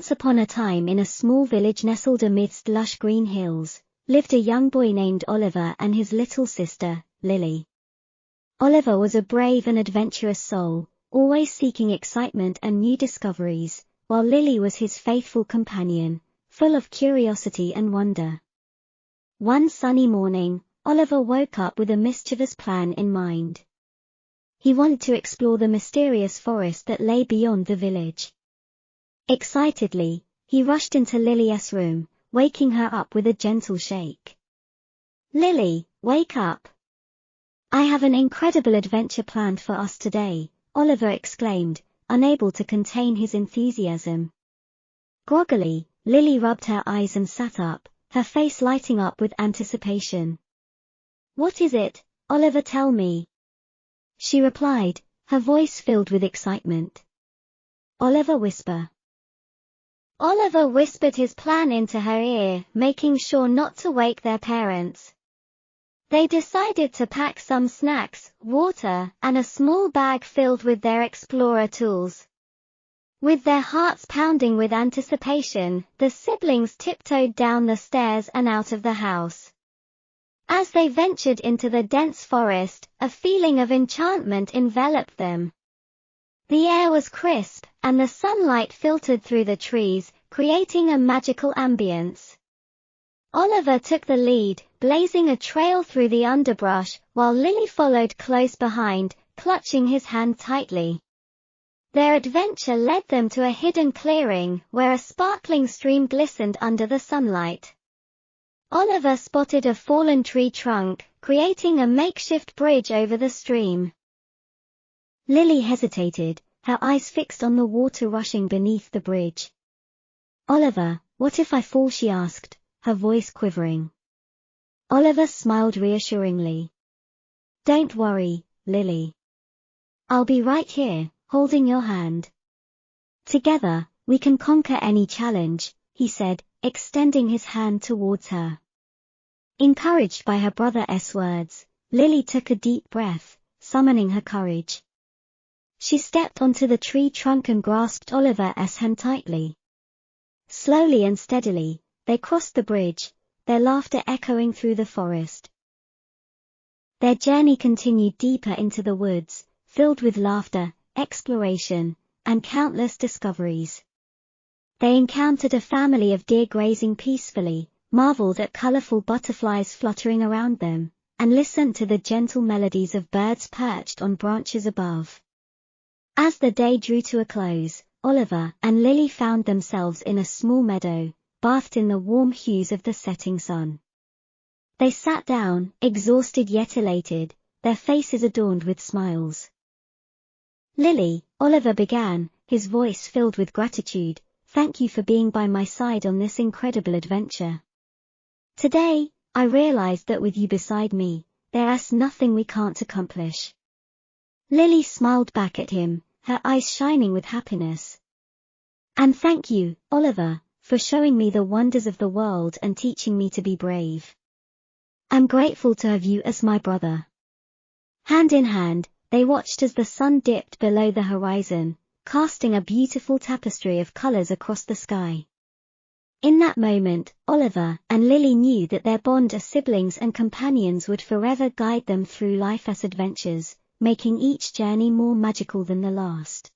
Once upon a time, in a small village nestled amidst lush green hills, lived a young boy named Oliver and his little sister, Lily. Oliver was a brave and adventurous soul, always seeking excitement and new discoveries, while Lily was his faithful companion, full of curiosity and wonder. One sunny morning, Oliver woke up with a mischievous plan in mind. He wanted to explore the mysterious forest that lay beyond the village. Excitedly, he rushed into Lily's room, waking her up with a gentle shake. "Lily, wake up! I have an incredible adventure planned for us today," Oliver exclaimed, unable to contain his enthusiasm. Groggily, Lily rubbed her eyes and sat up, her face lighting up with anticipation. "What is it, Oliver, tell me?" she replied, her voice filled with excitement. Oliver whispered his plan into her ear, making sure not to wake their parents. They decided to pack some snacks, water, and a small bag filled with their explorer tools. With their hearts pounding with anticipation, the siblings tiptoed down the stairs and out of the house. As they ventured into the dense forest, a feeling of enchantment enveloped them. The air was crisp, and the sunlight filtered through the trees, creating a magical ambience. Oliver took the lead, blazing a trail through the underbrush, while Lily followed close behind, clutching his hand tightly. Their adventure led them to a hidden clearing, where a sparkling stream glistened under the sunlight. Oliver spotted a fallen tree trunk, creating a makeshift bridge over the stream. Lily hesitated, her eyes fixed on the water rushing beneath the bridge. "Oliver, what if I fall?" she asked, her voice quivering. Oliver smiled reassuringly. "Don't worry, Lily. I'll be right here, holding your hand. Together, we can conquer any challenge," he said, extending his hand towards her. Encouraged by her brother's words, Lily took a deep breath, summoning her courage. She stepped onto the tree trunk and grasped Oliver's hand tightly. Slowly and steadily, they crossed the bridge, their laughter echoing through the forest. Their journey continued deeper into the woods, filled with laughter, exploration, and countless discoveries. They encountered a family of deer grazing peacefully, marveled at colorful butterflies fluttering around them, and listened to the gentle melodies of birds perched on branches above. As the day drew to a close, Oliver and Lily found themselves in a small meadow, bathed in the warm hues of the setting sun. They sat down, exhausted yet elated, their faces adorned with smiles. "Lily," Oliver began, his voice filled with gratitude, "thank you for being by my side on this incredible adventure. Today, I realized that with you beside me, there's nothing we can't accomplish." Lily smiled back at him, her eyes shining with happiness. "And thank you, Oliver, for showing me the wonders of the world and teaching me to be brave. I'm grateful to have you as my brother." Hand in hand, they watched as the sun dipped below the horizon, casting a beautiful tapestry of colors across the sky. In that moment, Oliver and Lily knew that their bond as siblings and companions would forever guide them through life's adventures, making each journey more magical than the last.